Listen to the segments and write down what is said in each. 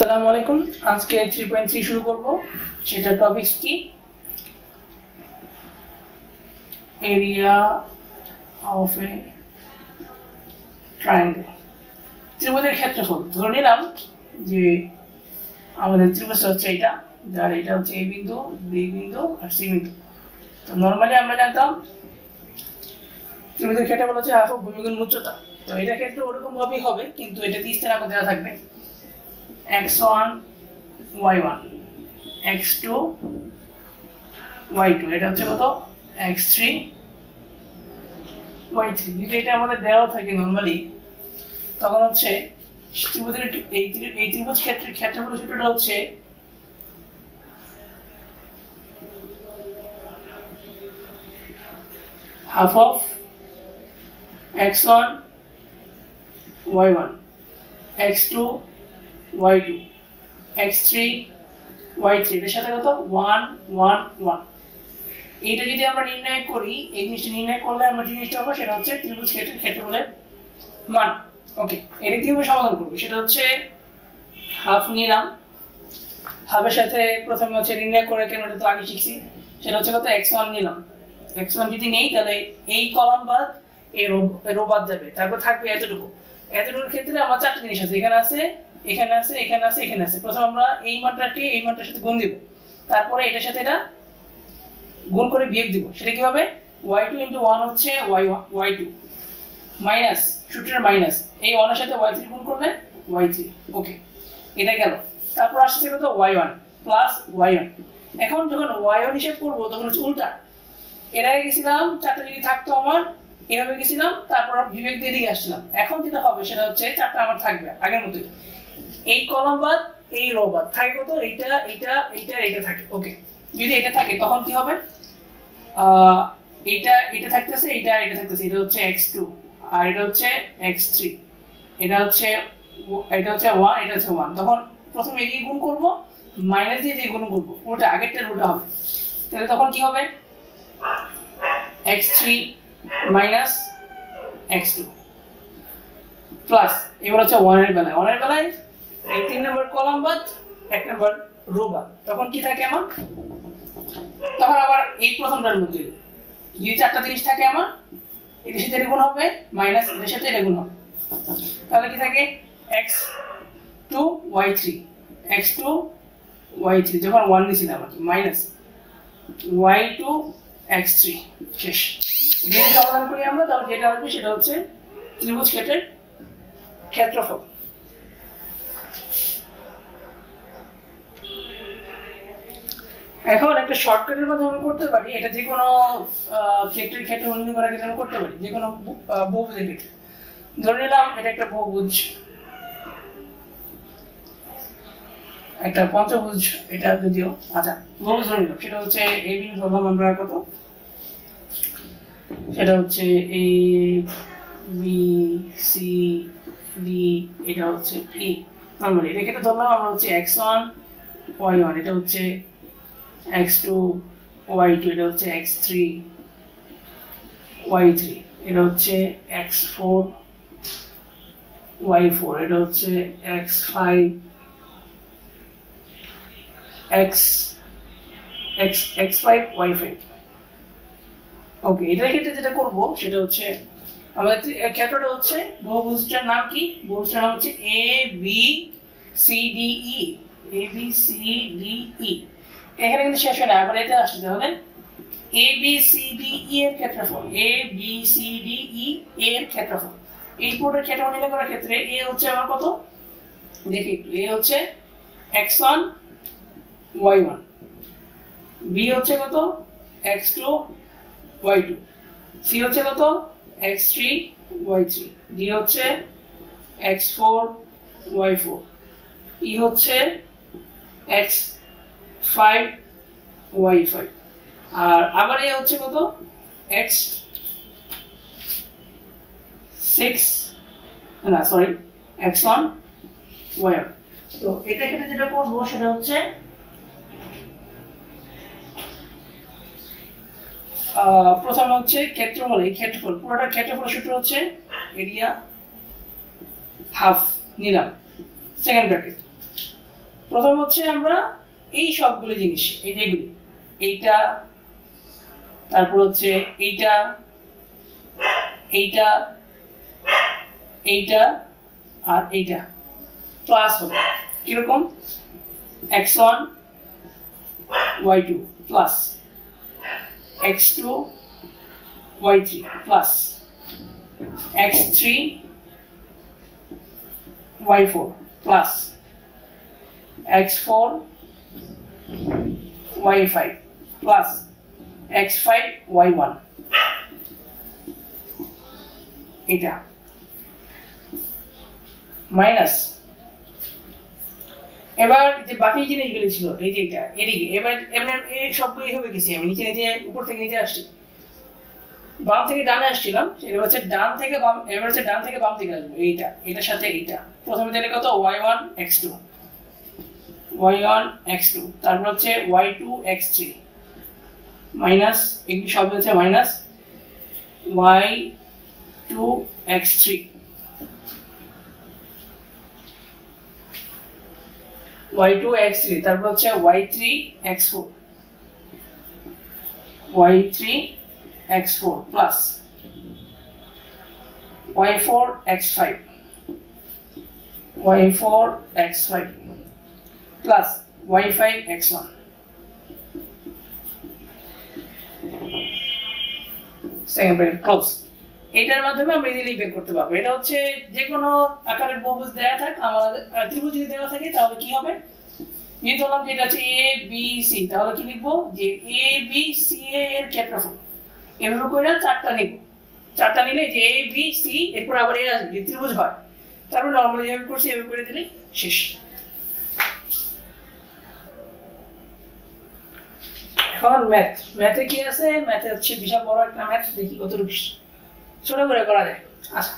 আসসালামু আলাইকুম। আজকে 3.3 শুরু করব। সেটা টপিকস কি? Area of a triangle. ত্রিভুজের ক্ষেত্রফল। ধরে নিলাম যে আমাদের ত্রিভুজটা হচ্ছে এটা, যার এটা হচ্ছে এ বিন্দু, বি বিন্দু আর সি বিন্দু। তো নরমালি আমরা জানতাম ত্রিভুজের ক্ষেত্রফল হচ্ছে হাফ অফ ভূমি গুণ উচ্চতা। তো এটা ক্ষেত্রে ওরকম ভাবেই হবে, কিন্তু এটা 30 টাকা দেওয়া থাকবে। x1 y1 x2 y2 এটা হচ্ছে কত x3 y3। যদি এটা আমাদের দেওয়া থাকে নরমালি, তখন হচ্ছে ত্রিভুজের এই ত্রিভুজ ক্ষেত্রের ক্ষেত্রফল সূত্রটা হচ্ছে half of x1 y1 x2 y2 x3 y3 এর সাথে কত 1 1 1। এটা যদি আমরা নির্ণয় করি, এই জিনিসটা নির্ণয় করলে আমরা জিনিসটা পাবো, সেটা হচ্ছে ত্রিভুজ ক্ষেত্রের ক্ষেত্রফলের মান। ওকে, এটা কিভাবে সমাধান করব? সেটা হচ্ছে হাফ নিলাম, হাফের সাথে প্রথমে হচ্ছে নির্ণয় করে কেন এটা তো আগে শিখছি, সেটা হচ্ছে কত x1 নিলাম। x1 যদি নেই তাহলে এই কলাম বাদ এই রো বাদ যাবে, তারপর থাকবে এতটুকু। এতটুকুর ক্ষেত্রে আমার চারটি জিনিস আছে, এখানে আছে, এখানে আছে, এখানে আছে, এখানে আছে। প্রথমে আমরা এই মাত্রাকে এই মাত্রার সাথে গুণ দিব, তারপরে এটার সাথে এটা গুণ করে বিয়োগ দিব। সেটা কি হবে? y2 * 1 হচ্ছে y2 মাইনাস সূত্রের মাইনাস এই 1 এর সাথে y3 গুণ করলে y3। ওকে, এটা গেল। তারপর আসছে কত y1 প্লাস y1। এখন যখন y1 হিসাব করব তখন হচ্ছে উল্টা। এর আগে গেছিলাম চারটা যদি থাকতো আমার এভাবে গেছিলাম, তারপর বিবেক দিয়ে দিকে আসছিলাম। এখন যেটা হবে সেটা হচ্ছে চারটা আমার থাকবে আগের মতোই, এই কলাম বাদ এই রো বাদ থাকে কত এইটা এইটা এইটা এইটা থাকে। ওকে, যদি এটা থাকে তখন কি হবে? এটা এটা থাকতেছে, এটা এটা থাকতেছে, এটা হচ্ছে x2 আর এটা হচ্ছে x3, এটা হচ্ছে 1 এটা হচ্ছে 1। তখন প্রথমে এদিকে গুণ করব, মাইনাস দিয়ে দিয়ে গুণ করব, ওটা আগেরটার উল্টা হবে। তাহলে তখন কি হবে? x3 মাইনাস x2 প্লাস, এবার হচ্ছে 1 এর বেলায় এই 3 নম্বর কলাম বাদ 1 নম্বর রো বাদ, তখন কি থাকে আমার? তখন আবার এই প্রথমটার মধ্যে যদি চারটা জিনিস থাকে আমার, এটার সাথে গুণ হবে মাইনাস এটার সাথে এটা গুণ হবে, তাহলে কি থাকে? x2 y3 x2 y3 যখন 1 নিছিলাম আর কি, মাইনাস y2 x3 শেষ। এটা সমাধান করি আমরা, তাহলে যেটা হবে সেটা হচ্ছে ত্রিভুজ ক্ষেত্রের ক্ষেত্রফল। এখন একটা শর্টকাটের মাধ্যমে আমরা করতে পারি, এটা যে কোনো ক্ষেত্রের ক্ষেত্রফল নির্ণয় করার ক্ষেত্রে আমরা করতে পারি, যে কোনো বহুভুজের ক্ষেত্রে। ধরে নিলাম এটা একটা বহুভুজ, একটা পঞ্চভুজ, এটা যদিও আচ্ছা বহুভুজ ধরে নিলাম, সেটা হচ্ছে এই বিন্দু ধরলাম আমরা কত, সেটা হচ্ছে এ বি সি ডি, এটা হচ্ছে ই। নরমালি এটা ক্ষেত্রে ধরলাম আমরা হচ্ছে x1 y1, এটা হচ্ছে x2 y2, এটা হচ্ছে x3 y3, এটা হচ্ছে x4 y4, এটা হচ্ছে x5 x5 y5। ওকে, এটার ক্ষেত্রে যেটা করব সেটা হচ্ছে আমাদের ক্ষেত্রটা হচ্ছে বহুভুজটার নাম কি? বহুভুজটার নাম হচ্ছে A B C D E, A B C D E. এখানে কিন্তু শেষ হয় না, আবার এটা আসছে, তাহলে A B C D E এর ক্ষেত্রফল, A B C D E এর ক্ষেত্রফল। এই পুরোটার ক্ষেত্রফল নির্ণয় করার ক্ষেত্রে এ হচ্ছে আমার কত দেখি একটু, এ হচ্ছে x1 y1, বি হচ্ছে কত x2 y2, সি হচ্ছে কত x3 y3, ডি হচ্ছে x4 y4, ই হচ্ছে x5 y5, আর আবার এ হচ্ছে কত x6 না সরি x1 y1। তো এটা ক্ষেত্রে যেটা করব সেটা হচ্ছে প্রথম হচ্ছে ক্ষেত্রফল, এই ক্ষেত্রফল পুরোটা ক্ষেত্রফল সূত্র হচ্ছে এরিয়া হাফ নিলাম সেকেন্ড ব্র্যাকেট প্রথম হচ্ছে আমরা এই সবগুলো জিনিস এই যেগুলি এইটা তারপর হচ্ছে এইটা এইটা এইটা আর এইটা প্লাস হবে কিরকম x1 y2 plus x2 y3 plus x3 y4 plus x4 y5 plus x5 y1 এটা মাইনাস এবার যে বাকি জিনিসগুলো ছিল এই যে এটা এদিকে এবার এই সবগুলো এইভাবে গেছি আমি নিচে নিচে উপর থেকে নিচে আসছি বাম থেকে ডানে আসছিলাম এবার হচ্ছে ডান থেকে বাম এবার হচ্ছে ডান থেকে বাম থেকে আসবো এইটা এটার সাথে এইটা প্রথমে দিলে কত y1 x2 y1 x2 তারপর হচ্ছে y2 x3 মাইনাস একটু শব্দ হচ্ছে minus y2 x3 y2 x3 তারপর হচ্ছে y3 x4 y3 x4 plus y4 x5 y4 x5 plus y5 x1 second bracket close এটার মাধ্যমে আমরা ইজিলি বের করতে পারবো এটা হচ্ছে যে কোনো আকারের বহুভুজ দেয়া থাক আমাদের ত্রিভুজ যদি দেওয়া থাকে তাহলে কি হবে নিয়ে ধরলাম যে এটা হচ্ছে a b c তাহলে কি লিখবো যে a b c এর ক্ষেত্রফল এভাবে করে চারটা নিলে যে a b c এরপর আবার a আসবে যে ত্রিভুজ হয় তারপর নরমালি যেভাবে করছি এভাবে করে দিলেই শেষ এখন ম্যাথে কি আছে ম্যাথে হচ্ছে বিশাল বড় একটা ম্যাথ দেখি কতটুকু ছোট করে করা যায় আচ্ছা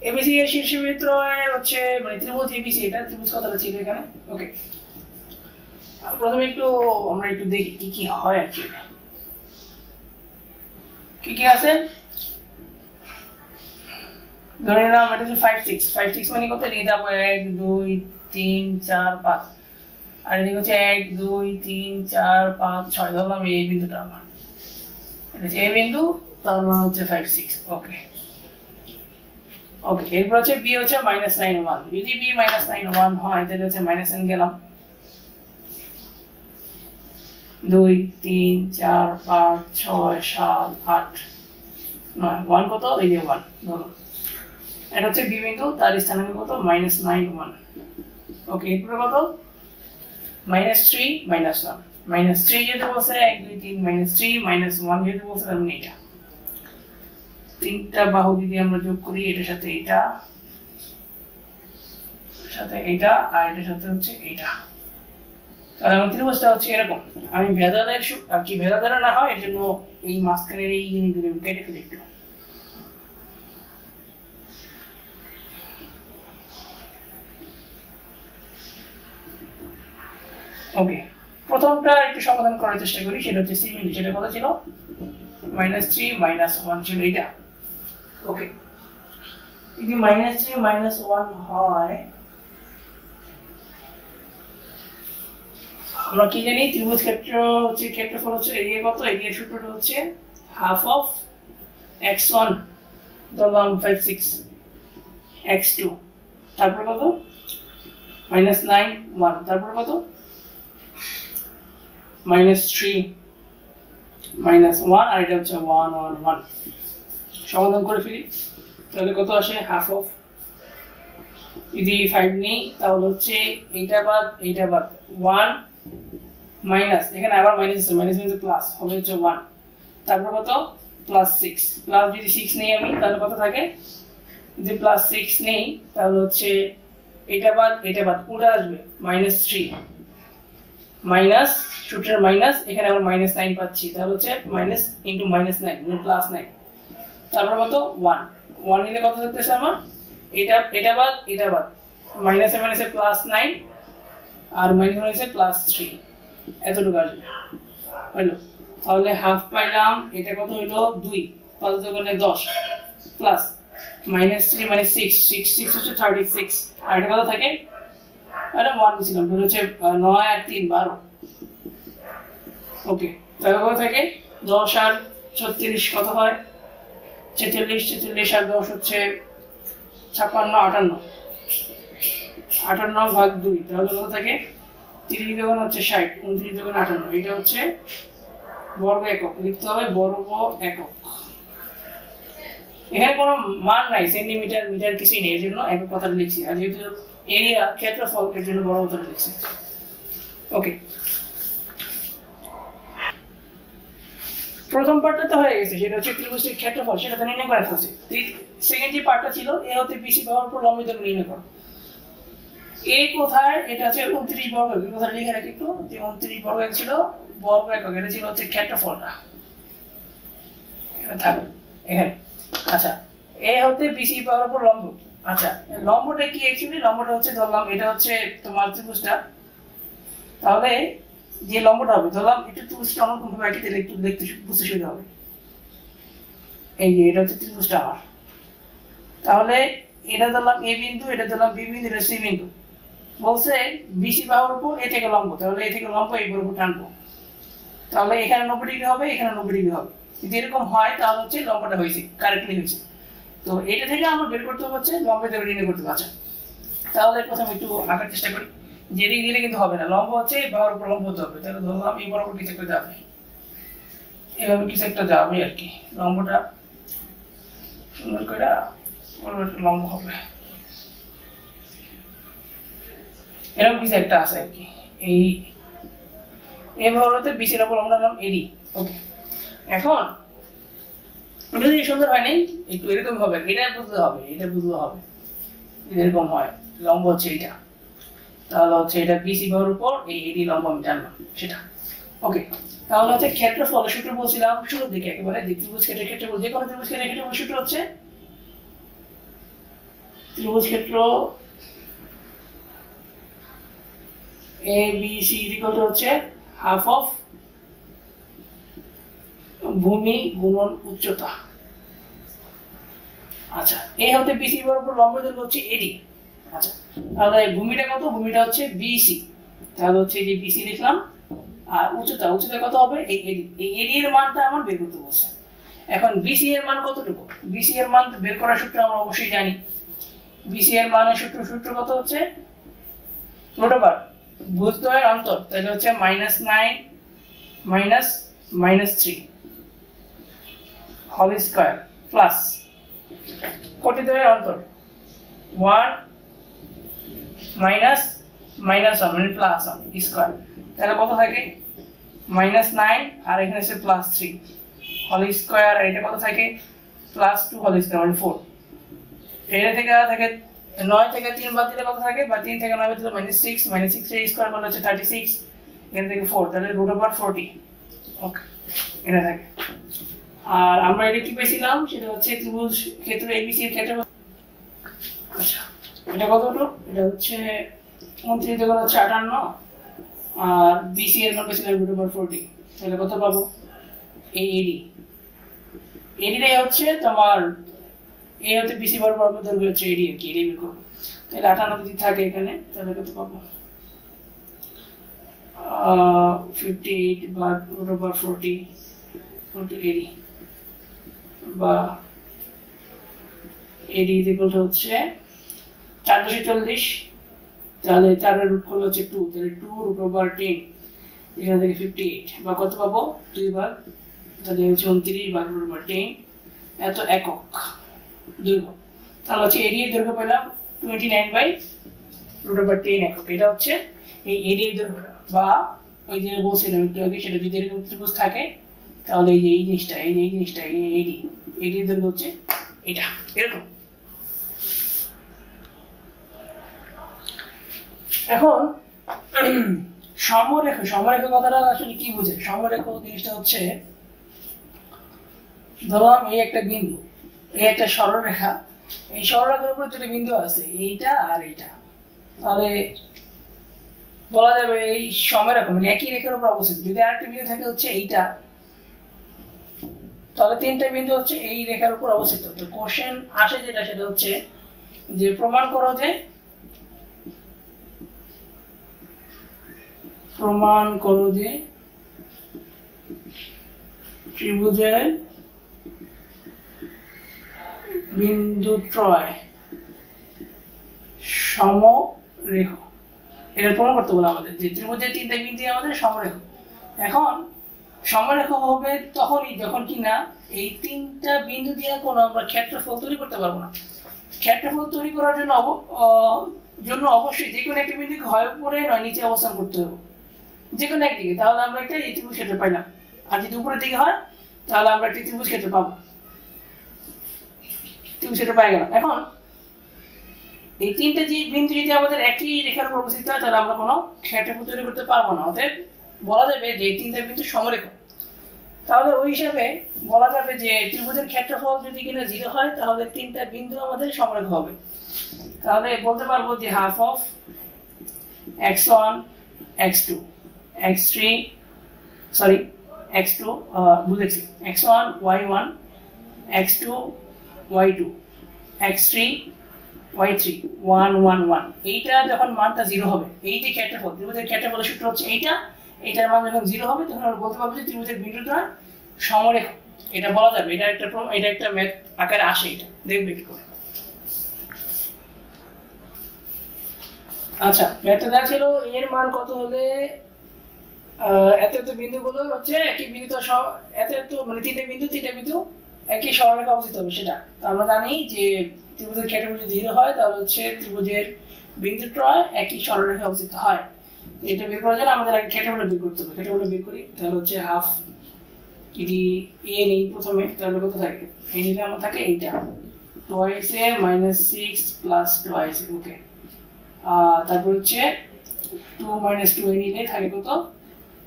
এবিসি এর শীর্ষবিন্দু হচ্ছে মানে ত্রিভুজ এবিসি এটা ত্রিভুজ কথাটা ছিল এখানে ওকে প্রথমে আমরা একটু দেখি কি কি হয় অ্যাকচুয়ালি কি আছে ধরে নিলাম এটা হচ্ছে 5 6 মানে কত লিখে দাও 1 2 3 4 5 আর এদিকে হচ্ছে 1 2 3 4 5 6 ধরলাম এই বিন্দুটা আমার এটা হচ্ছে এই বিন্দু তার মানে হচ্ছে 5 6 ওকে ওকে এরপর হচ্ছে b হচ্ছে -9 1 যদি b -9 1 হয় তাহলে হচ্ছে -n গেলাম 2 3 4 5 6 7 8 9 1 কত এই যে 1 ধরো এটা হচ্ছে b বিন্দু তার স্থানাঙ্ক কত -9 1 ওকে এরপর কত -3 -1 -3 যেটা বলছে 1 2 3 -3 -1 যেটা বলছে তার মানে এটা তিনটা বাহু যদি আমরা যোগ করি এটার সাথে এটা আর এটার সাথে হচ্ছে এটা তাহলে আমার ত্রিভুজটা হচ্ছে এরকম আমি ভেদাদের আর কি ভেদাদের না হয় এর জন্য এই মাঝখানের এই জিনিসগুলো কেটে ফেলি একটু ওকে প্রথমটা একটু সমাধান করার চেষ্টা করি সেটা হচ্ছে সি বিন্দু সেটা কত ছিল -3 -1 ছিল এটা ওকে যদি -3 -1 হয় আমরা কি জানি ত্রিভুজ ক্ষেত্রফল হচ্ছে এরিয়া কত এরিয়ার সূত্রটা হচ্ছে half of x1 ধরলাম 5 6 x2 তারপর কত -9 1 তারপর কত -3 -1 আর এটা হচ্ছে 1 1 1 সমাধান করে ফেলি তাহলে কত আসে হাফ অফ যদি 5 নেই তাহলে হচ্ছে এইটা বাদ 1 মাইনাস এখানে আবার মাইনাস আছে মাইনাস মানে প্লাস হবে হচ্ছে 1 তারপর কত +6 প্লাস যদি 6 নেই আমি তাহলে কত থাকে যদি +6 নেই তাহলে হচ্ছে এটা বাদ পুরো আসবে -3 মাইনাস সূত্রের মাইনাস এখানে আবার -9 পাচ্ছি তাহলে হচ্ছে মাইনাস ইনটু -9 মানে +9 তারপর কত 1 নিলে কত থাকতেছে আমার এটা বাদ মাইনাসে +9 আর মাইনাসে +3 এতটুকু আসবে হলো তাহলে হাফ পাইলাম এটা কত হলো 2 5 দুগুণে 10 প্লাস -3 মানে 6 হচ্ছে 36 আর এটা কত থাকে এটা 1 নিছিলাম, তাহলে হচ্ছে 9 আর 3 12। ওকে, তাহলে কত থাকে 10 আর 36 কত হয় 46, 46 আর 10 হচ্ছে 56, 58 ভাগ 2, তাহলে কত থাকে 30 দ্বিগুণ হচ্ছে 60, 29 দ্বিগুণ 58, এটা হচ্ছে বর্গ একক, লিখতে হবে বর্গ একক। এখানে কোনো মান নাই, সেন্টিমিটার মিটার কিছুই নেই, এর জন্য একক কথাটা লিখছি। আর যেহেতু এরিয়া ক্ষেত্রফল, এর জন্য বড় কথাটা লিখছি। ওকে, প্রথম পার্টটা তো হয়ে গেছে, সেটা হচ্ছে ত্রিভুজটির ক্ষেত্রফল, সেটা তো নির্ণয় করা আছে। সেকেন্ড যে পার্টটা ছিল, এ হতে বিসি পাওয়ার উপর লম্ব দৈর্ঘ্য নির্ণয় করো। এই কোথায় এটা হচ্ছে 29 বর্গ, এই কথাটা লিখে রাখি একটু, যে 29 বর্গ ছিল বর্গ একক, এটা ছিল হচ্ছে ক্ষেত্রফলটা, এখানে থাকবে এখানে। আচ্ছা, এ হতে বিসি পাওয়ার উপর লম্ব। আচ্ছা, লম্বটা কি অ্যাকচুয়ালি? লম্বটা হচ্ছে ধরলাম এটা হচ্ছে তোমার ত্রিভুজটা, তাহলে যে লম্বটা হবে ধরলাম একটু ত্রিভুজটা অন্যরকম ভাবে আঁকি, তাহলে একটু দেখতে বুঝতে সুবিধা হবে। এই যে এটা হচ্ছে ত্রিভুজটা আমার, তাহলে এটা ধরলাম এ বিন্দু, এটা ধরলাম বি বিন্দু, এটা সি বিন্দু। বলছে বিসি বাহুর উপর এ থেকে লম্ব, তাহলে এ থেকে লম্ব এই বরাবর টানবো, তাহলে এখানে 90 ডিগ্রি হবে, এখানে 90 ডিগ্রি হবে। যদি এরকম হয় তাহলে হচ্ছে লম্বটা হয়েছে, কারেক্টলি হয়েছে। তো এটা থেকে আমরা বের করতে হচ্ছে লম্বের দৈর্ঘ্য নির্ণয় করতে পারছি। তাহলে প্রথমে একটু আঁকার চেষ্টা করি, যেদিকে দিলে কিন্তু হবে না, লম্ব হচ্ছে বাহুর উপর লম্ব হতে হবে। তাহলে ধরলাম এই বরাবর কিছু একটা যাবে, এভাবে কিছু একটা যাবে আর কি, লম্বটা সুন্দর করে লম্ব হবে, এরকম কিছু একটা আছে আর কি। এই এভাবে বিসির উপর আমরা নাম এডি। ওকে, এখন যদি সুন্দর হয় নাই, একটু এরকম হবে, এটা বুঝতে হবে, এটা বুঝতে হবে এরকম হয়, লম্ব হচ্ছে এটা, তাহলে হচ্ছে এটা বিসি বাহুর উপর এই এডি লম্ব আমি টানলাম সেটা। ওকে, তাহলে হচ্ছে ক্ষেত্রফল সূত্র বলছিলাম শুরুর দিকে একেবারে, যে ত্রিভুজ ক্ষেত্রের ক্ষেত্রফল, যে কোনো ত্রিভুজ ক্ষেত্রের ক্ষেত্রফল সূত্র হচ্ছে ত্রিভুজ ক্ষেত্র A B C equal to হচ্ছে হাফ অফ ভূমি গুণন উচ্চতা। আচ্ছা, এ হতে বিসি বরাবর লম্ব দৈর্ঘ্য হচ্ছে এডি। আচ্ছা, তাহলে ভূমিটা কত? ভূমিটা হচ্ছে বিসি, তাহলে হচ্ছে এই যে বিসি লিখলাম, আর উচ্চতা কত হবে? এই এডি। এই এডি এর মানটা আমার বের করতে বলছে। এখন বিসি এর মান কতটুকু? বিসি এর মান বের করার সূত্র আমরা অবশ্যই জানি। বিসি এর মানের সূত্র কত হচ্ছে? √, ভুজদ্বয়ের অন্তর, তাহলে হচ্ছে -9 - -3 হোল স্কয়ার প্লাস কোটিদ্বয়ের অন্তর 1 - -1 মানে প্লাস 1 স্কয়ার, তাহলে কত থাকে? -9 আর এখানে আছে +3 হোল স্কয়ার, আর এটা কত থাকে? +2 হোল স্কয়ার মানে 4। এটা থেকে থাকে 9 থেকে 3 বাদ দিলে কত থাকে? বা 3 থেকে 9 বাদ দিলে -6 -6 এর স্কয়ার করলে হচ্ছে 36, এখান থেকে 4, তাহলে √40। ওকে, এটা থাকে। আর আমরা এটা কি পেয়েছিলাম? সেটা হচ্ছে ত্রিভুজ ক্ষেত্র এবিসি এর ক্ষেত্রফল। আচ্ছা, এটা কত হলো? এটা হচ্ছে 29 দ্বিগুণ হচ্ছে 58, আর বিসি এর মান পেয়েছিলাম √40, তাহলে কত পাবো? এই এডিটাই হচ্ছে তোমার, এই হচ্ছে বিসি বরাবর দৈর্ঘ্য হচ্ছে এডি, কি এডি বের করব। তাহলে 58 যদি থাকে এখানে, তাহলে কত পাবো? 58 বা √40 এডি, বা এডি ইকুয়াল টু হচ্ছে 440, তাহলে 4 এর রুট করলে হচ্ছে 2, তাহলে 2√10, এখান থেকে 58, বা কত পাবো? 2 ভাগ, তাহলে হচ্ছে 29 ভাগ √10, এত একক দৈর্ঘ্য। তাহলে হচ্ছে এডি এর দৈর্ঘ্য পেলাম 29/√10 একক। এটা হচ্ছে এই এডি এর দৈর্ঘ্য, বা ওই যে বলছিলাম একটু আগে, সেটা যদি এরকম ত্রিভুজ থাকে তাহলে এই যে এই জিনিসটা, এই এডি এর দৈর্ঘ্য হচ্ছে এটা, এরকম। এখন সমরেখা কথাটা আসলে কি বোঝে? সমরেখা জিনিসটা হচ্ছে, ধরলাম এই একটা বিন্দু, এই একটা সরলরেখা, এই সরলরেখার উপর দুটো বিন্দু আছে, এইটা আর এইটা, তাহলে বলা যাবে এই সমরেখা মানে একই রেখার উপর অবস্থিত। যদি আরেকটা বিন্দু থাকে হচ্ছে এইটা, তাহলে তিনটা বিন্দু হচ্ছে এই রেখার উপর অবস্থিত। তো কোশ্চেন আসে যেটা, সেটা হচ্ছে যে প্রমাণ করো যে প্রমাণ করো যে ত্রিভুজের বিন্দুত্রয় সমরেখ। এটা প্রমাণ করতে বলে আমাদের যে ত্রিভুজের তিনটা বিন্দু আমাদের সমরেখ। এখন সমরেখ হবে তখনই যখন কিনা এই তিনটা বিন্দু দিয়ে কোনো আমরা ক্ষেত্রফল তৈরি করতে পারবো না। ক্ষেত্রফল তৈরি করার জন্য অবশ্যই যে কোনো একটা বিন্দুকে হয় উপরে নয় নিচে অবস্থান করতে হবে, যে কোনো একদিকে, তাহলে আমরা একটা এই ত্রিভুজ ক্ষেত্র পাইলাম। আর যদি উপরের দিকে হয় তাহলে আমরা একটা ত্রিভুজ ক্ষেত্র পাবো, ত্রিভুজ ক্ষেত্র পাই গেলাম। এখন এই তিনটা যে বিন্দু যদি আমাদের একই রেখার উপর অবস্থিত হয় তাহলে আমরা কোনো ক্ষেত্রফল তৈরি করতে পারবো না। অতএব বলা যাবে যে এই তিনটা বিন্দু সমরেখ। তাহলে ওই হিসাবে বলা যাবে যে ত্রিভুজের ক্ষেত্রফল যদি কিনা 0 হয় তাহলে তিনটা বিন্দু আমাদের সমরেখ হবে। তাহলে বলতে পারবো যে half of x1 x2 x3 sorry x2 বুঝেছি x1 y1 x2 y2 x3 y3 1 1 1। এইটা যখন মানটা 0 হবে, এই যে ক্ষেত্রফল ত্রিভুজের ক্ষেত্রফলের সূত্র হচ্ছে এইটা, এটার মান যখন 0 হবে তখন আমরা বলতে পারবো যে ত্রিভুজের বিন্দুটা সমরেখ। এটা বলা যাবে, এটা একটা ম্যাথ আকারে আসে, এটা দেখবে কি করে। আচ্ছা, ম্যাথটা দেখা ছিল এর মান কত হলে এত এত বিন্দুগুলো হচ্ছে একই বিন্দু, এত এত মানে তিনটা বিন্দু একই সরলরেখা অবস্থিত হবে সেটা। আমরা জানি যে ত্রিভুজের ক্ষেত্রফল যদি 0 হয় তাহলে হচ্ছে ত্রিভুজের বিন্দুত্রয় একই সরলরেখা অবস্থিত হয়। এটা বের করার জন্য আমাদের আগে ক্ষেত্রফল বের করতে হবে। ক্ষেত্রফল বের করি তাহলে হচ্ছে হাফ, যদি a নেই প্রথমে তাহলে কত থাকে, a নিলে আমার থাকে এইটা twice a minus 6 plus twice a, ওকে। তারপর হচ্ছে 2 minus 2 a নিলে থাকে কত,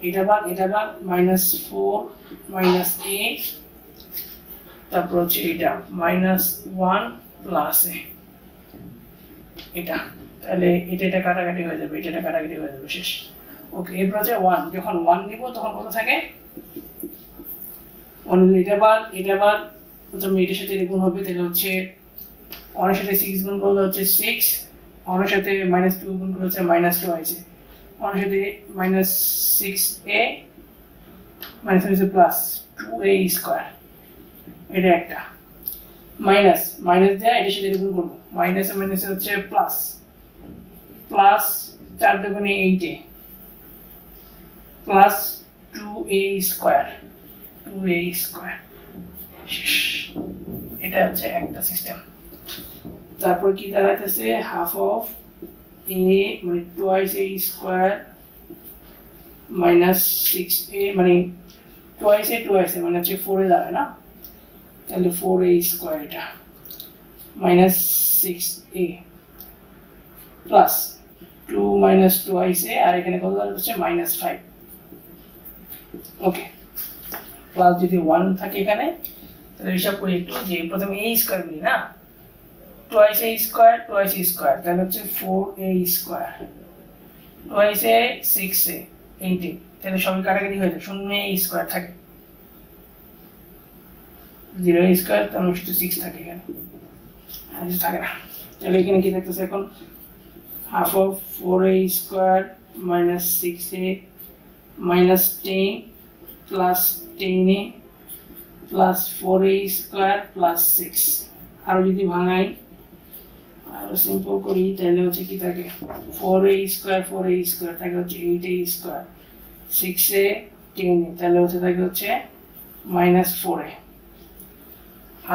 এটা বাদ minus 4 minus a, তারপর হচ্ছে এটা minus 1 plus a, এটা তাহলে এটা কাটাকাটি হয়ে যাবে, এটা কাটাকাটি হয়ে যাবে, শেষ। ওকে, এরপর হচ্ছে 1, যখন 1 নিব তখন কত থাকে, এটা বাদ প্রথমে এটার সাথে গুণ হবে, তাহলে হচ্ছে 1 এর সাথে 6 গুণ করলে হচ্ছে 6, 1 এর সাথে -2 গুণ করলে হচ্ছে -2 আছে, 1 এর সাথে -6a হচ্ছে প্লাস 2a স্কয়ার, এটা একটা মাইনাস দেয়া এটার সাথে গুণ করব, মাইনাস হচ্ছে প্লাস 4 দুগুণে 8a প্লাস 2a স্কয়ার, এটা হচ্ছে একটা সিস্টেম। তারপর কি দাঁড়াইতেছে হাফ অফ a মানে twice a square minus 6a মানে টুয়াইস a মানে হচ্ছে 4 এ দাঁড়ায় না, তাহলে 4a স্কয়ার এটা minus 6a plus 2 minus twice a, আর এখানে কত দাঁড়াচ্ছে -5। ওকে, প্লাস যদি 1 থাকে এখানে তাহলে হিসাব করি একটু, যে প্রথমে a স্কয়ার করি না, টুয়াইস a স্কয়ার তাহলে হচ্ছে 4a square, twice a 6a 8a, তাহলে সবই কাটাকাটি হয়ে যায়, 0a স্কয়ার থাকে, 0a স্কয়ার তাহলে শুধু 6 থাকে এখানে, আর কিছু থাকে না। তাহলে এখানে কি থাকতেছে এখন, half of 4a square minus 6a minus 10 plus 10a plus 4a square plus 6। আর যদি ভাঙাই আর সিম্পল করি তাহলে হচ্ছে কি থাকে, 4a স্কয়ার থাকে হচ্ছে 8a স্কয়ার, 6a 10a তাহলে হচ্ছে থাকে হচ্ছে -4a,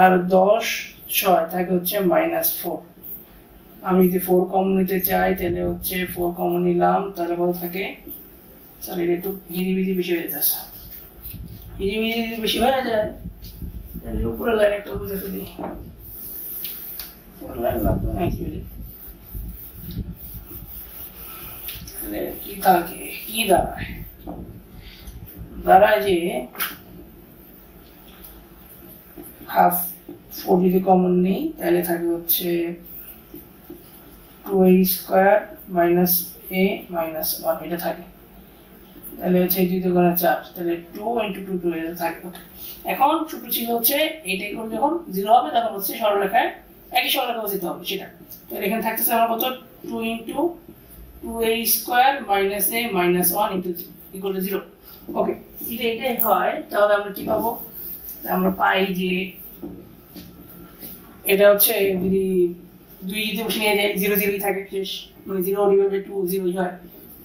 আর 10 6 থাকে হচ্ছে -4। আমি যদি 4 কমন নিতে চাই তাহলে হচ্ছে 4 কমন নিলাম, তাহলে কত থাকে, তাহলে এটা একটু হিজিবিজি বেশি হয়ে যাচ্ছে, হিজিবিজি যদি বেশি হয়ে যায় তাহলে উপরে লাইন একটা বুঝে ফেলি, কি দাঁড়ায় যে হাফ 4 যদি কমন নেই তাহলে থাকে হচ্ছে 2a square minus a minus 1, এটা থাকে, তাহলে হচ্ছে 2 × 4 তাহলে 2 × 2 2 এটা থাকে। এখন ছোট ছিল হচ্ছে এইটাই কোন যখন 0 হবে তখন হচ্ছে সরলরেখায় একই সরলরেখা অবস্থিত হবে সেটা, তাহলে এখানে থাকতেছে আমার কত 2 × 2a square minus a minus 1 into equal to 0। ওকে, যদি এটাই হয় তাহলে আমরা কি পাবো? আমরা পাই যে এটা হচ্ছে যদি 2 যদি বসিয়ে যায় 0 0 থাকে শেষ, মানে 0 ডিভাইডেড 2 0 হয়,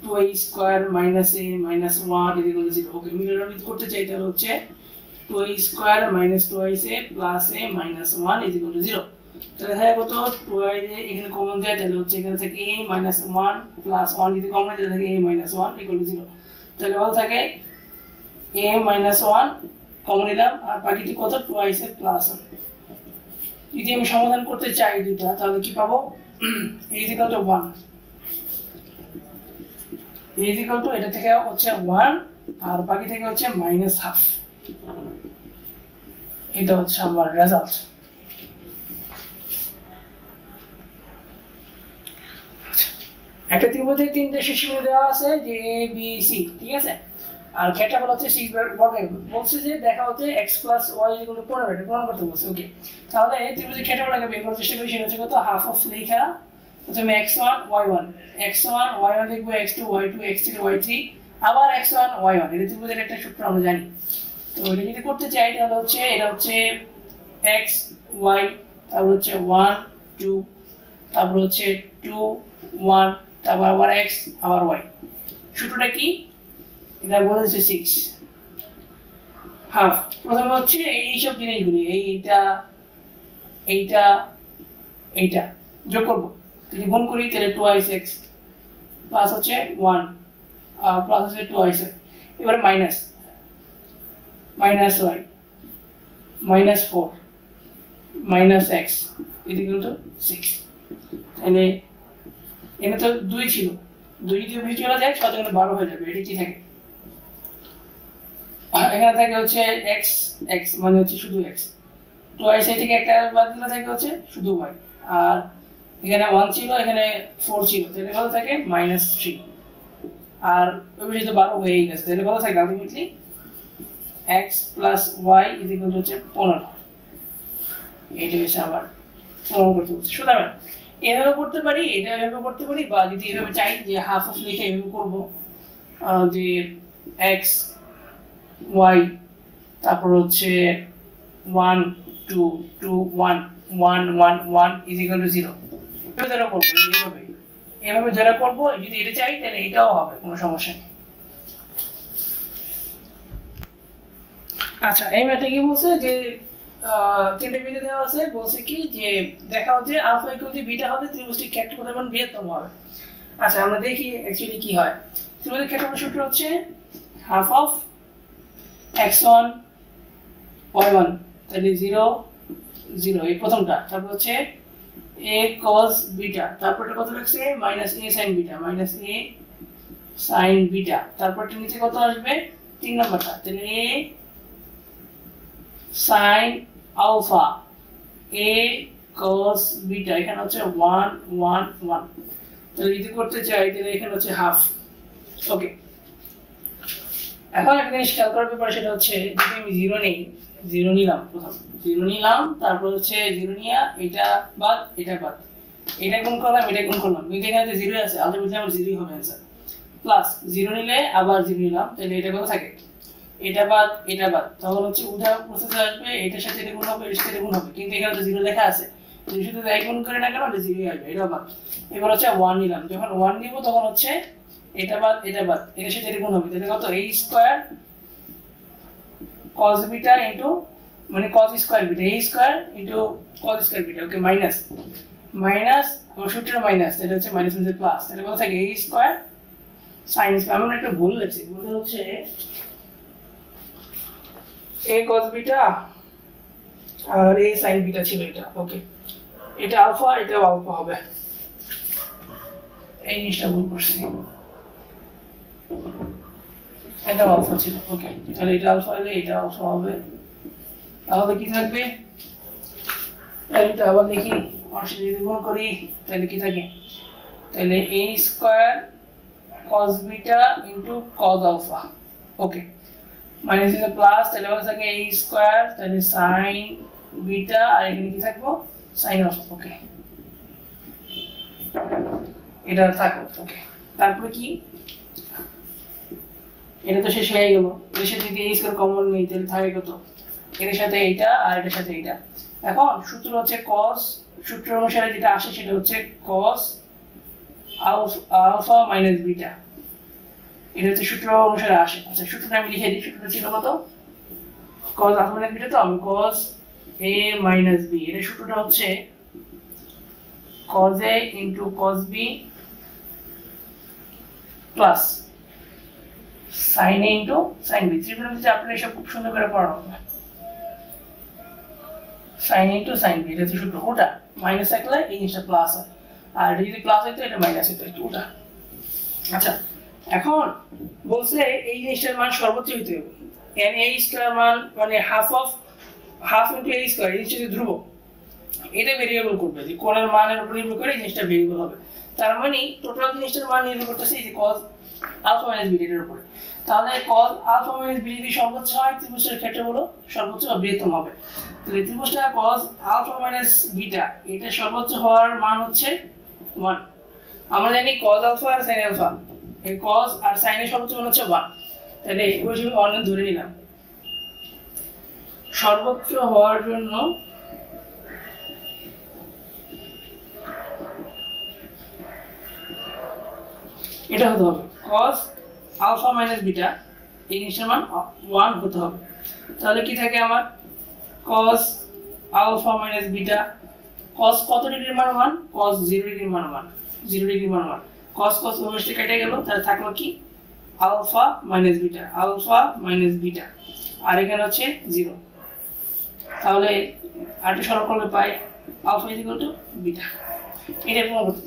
2a square minus a minus 1 equal to 0। ওকে, মিলানো করতে চাই তাহলে হচ্ছে 2a square minus 2a plus a minus 1 equal to 0। তাহলে হয় কত? 2a এখানে কমন যায়, তাহলে হচ্ছে এখানে থাকে a মাইনাস 1 প্লাস 1 যদি কমন যায় তাহলে থাকে a মাইনাস 1 ইকুয়াল টু 0। তাহলে কত থাকে? a মাইনাস 1 কমন নিলাম, আর বাকিটি কত? 2a plus 1। যদি আমি সমাধান করতে চাই দুটো, তাহলে কি পাবো? a equal to 1, a equal to এটা থেকে হচ্ছে 1 আর বাকি থেকে হচ্ছে মাইনাস হাফ। এটা হচ্ছে আমার রেজাল্ট। একটা ত্রিভুজের তিনটে শীর্ষবিন্দু দেওয়া আছে যে a b c, ঠিক আছে? আর ক্ষেত্রফল হচ্ছে 6 বর্গের। বলছে যে দেখা হচ্ছে x plus y equal to 15, এটা প্রমাণ করতে বলছে। ওকে, তাহলে ত্রিভুজের ক্ষেত্রফলটাকে বের করার চেষ্টা করি। সেটা হচ্ছে কত? হাফ অফ লেখা প্রথমে x1 y1, x1 y1 লিখবো, x2 y2, x3 y3, আবার x1 y1। এটা ত্রিভুজের একটা সূত্র আমরা জানি। তো এটা যদি করতে চাই তাহলে হচ্ছে এটা হচ্ছে x y, তারপর হচ্ছে 1 2, তারপর হচ্ছে 2 1, তারপর আবার x আবার y। সূত্রটা কি? এটা বলেছে 6 হাফ। প্রথমে হচ্ছে এই সব জিনিসগুলি, এইটা এইটা এইটা যোগ করব। যদি গুণ করি তাহলে 2x প্লাস হচ্ছে 1 আর প্লাস হচ্ছে 2x। এবারে minus minus y minus 4 minus x equal to 6। তাহলে এখানে তো 2 ছিল, 2 যদি বেশি চলে যায় সাধারণত 12 হয়ে যাবে। এটা কি থাকে? এখানে থাকে হচ্ছে x, x মানে হচ্ছে শুধু x, 2x থেকে একটা বাদ দিলে থাকে হচ্ছে শুধু y। আর এখানে 1 ছিল, এখানে 4 ছিল, তাহলে কত থাকে? -3। আর ওই বেশি তো 12 হয়েই গেছে, তাহলে কত থাকে ultimately? x plus y equal হচ্ছে 15। এইটা হচ্ছে আবার প্রমাণ করতে হচ্ছে। সুতরাং এভাবে করতে পারি, এটা এভাবে করতে পারি, বা যদি এভাবে চাই যে হাফ অফ লিখে এভাবে করব যে x y তারপর হচ্ছে 1 2 2 1 1 1 1 ইকুয়াল টু 0। এভাবে ধরে করব, এভাবে ধরে করব। যদি এটা চাই তাহলে এটাও হবে, কোনো সমস্যা নেই। আচ্ছা, এই ম্যাথে কি বলছে যে তিনটে বিন্দু দেওয়া আছে, বলছে কি যে দেখা হচ্ছে আলফা ইকুয়াল টু বিটা হবে, ত্রিভুজটির ক্ষেত্রফল এবং বৃহত্তম হবে। আচ্ছা, আমরা দেখি অ্যাকচুয়ালি কি হয়। ত্রিভুজের ক্ষেত্রফল সূত্র হচ্ছে হাফ অফ x1 y1, তাহলে 0 0 এই প্রথমটা, তারপর হচ্ছে a cos বিটা, তারপরটা কত রাখছে? Minus a sin beta, minus a sin beta, তারপরটা নিচে কত আসবে? 3 নম্বরটা, তাহলে a sin alpha, a cos beta, এখানে হচ্ছে 1 1 1। তাহলে যদি করতে চাই তাহলে এখানে হচ্ছে হাফ। ওকে, এখন একটা জিনিস খেয়াল করার ব্যাপার, সেটা হচ্ছে যদি আমি 0 নেই, 0 নিলাম, প্রথম 0 নিলাম, তারপর হচ্ছে 0 নিয়া এটা বাদ এটা বাদ, এটা গুণ করলাম এটা গুণ করলাম, কিন্তু এখানে 0 আছে, আলটিমেটলি আমার 0 হবে आंसर। প্লাস 0 নিলে আবার 0 নিলাম, তাহলে এটা কত থাকে? এটা বাদ এটা বাদ, তখন হচ্ছে উল্টা প্রসেস আসবে, এটার সাথে এটা গুণ হবে, এর সাথে গুণ হবে, কিন্তু এখানে তো 0 লেখা আছে, যদি শুধু যাই গুণ করে না কেন এটা 0 আসবে, এটা বাদ। এবার হচ্ছে 1 নিলাম, যখন 1 নিব তখন হচ্ছে এটা বাদ এটা বাদ, এর সাথে এটা গুণ হবে, তাহলে কত? a square cos beta into মানে cos square beta, a square into cos square beta. Okay, minus minus সূত্র মাইনাস, এটা হচ্ছে মাইনাস মানে প্লাস, তাহলে কত থাকে? a square sin square. আমরা একটা ভুল লিখছি, বলতে হচ্ছে a cos বিটা আর a sin বিটা ছিল এটা। ওকে, এটা আলফা, এটা আলফা হবে, এই জিনিসটা ভুল করছি, এটা আলফা ছিল। ওকে, তাহলে এটা আলফা হলে এটা আলফা হবে, তাহলে কি থাকবে? এটা আবার দেখি, অংশে যদি গুণ করি তাহলে কি থাকে? তাহলে a square cos beta into cos alpha. Okay, minus into plus, তাহলে হবে থাকে a স্কয়ার, তাহলে sin বিটা, আর এখানে কি থাকবো? sin alpha. ওকে, এটা থাকো। ওকে, তারপরে কি এটা তো শেষ হয়ে গেল, এর সাথে যদি এই স্কয়ার কমন নেই তাহলে থাকে কত, এর সাথে এইটা আর এটার সাথে এইটা। এখন সূত্র হচ্ছে cos, সূত্র অনুসারে যেটা আসে সেটা হচ্ছে cos আলফা মাইনাস বিটা, এটা হচ্ছে সূত্র অনুসারে আসে। আচ্ছা সূত্রটা আমি লিখে দিই, সূত্রটা ছিল কত, cos আলফা মাইনাস বিটা, তো আমি cos a মাইনাস b, এর সূত্রটা হচ্ছে cos a into cos b plus sin a into sin b। ত্রিকোণমিতিতে আপনারা এসব খুব সুন্দর করে পড়ানো হবে, sin a into sin b, এটা হচ্ছে সূত্র। ওটা মাইনাস থাকলে এই জিনিসটা প্লাস হয়, আর এটা যদি প্লাস হতো এটা মাইনাস হতো, একটু ওটা। আচ্ছা এখন বলছে এই জিনিসটার মান সর্বোচ্চ হইতে হবে, n a স্কয়ার মান মানে হাফ ইনটু a স্কয়ার, এই জিনিসটা ধ্রুবক, এটা ভেরিয়েবল করবে যে কোণের মানের উপর নির্ভর করে এই জিনিসটা ভেরিয়েবল হবে। তার মানে টোটাল জিনিসটার মান নির্ভর করতেছে এই যে cos আলফা মাইনাস বিটা এর উপরে। তাহলে cos আলফা মাইনাস বিটা যদি সর্বোচ্চ হয় ত্রিভুজের ক্ষেত্রে হলো সর্বোচ্চ বা বৃহত্তম হবে। তাহলে ত্রিভুজটা cos আলফা মাইনাস বিটা এটা সর্বোচ্চ হওয়ার মান হচ্ছে 1। আমরা জানি cos আলফা আর sin আলফা, এই cos আর sin এর সর্বোচ্চ মান হচ্ছে 1, তাহলে ইকুয়েশন 1 ধরে নিলাম। সর্বোচ্চ হওয়ার জন্য এটা হতে হবে cos আলফা মাইনাস বিটা, এই জিনিসটার মান 1 হতে হবে। তাহলে কি থাকে আমার cos alpha minus beta, cos কত ডিগ্রির মান 1, cos 0 ডিগ্রির মান 1, 0 ডিগ্রির মান 1, cos cos ওভারস্টে কেটে গেল, তাহলে থাকলো কি alpha minus beta, alpha minus beta, আর এখানে হচ্ছে 0। তাহলে আরেকটু সরল করলে পাই আলফা ইকুয়াল টু বিটা, এটা প্রমাণ করতে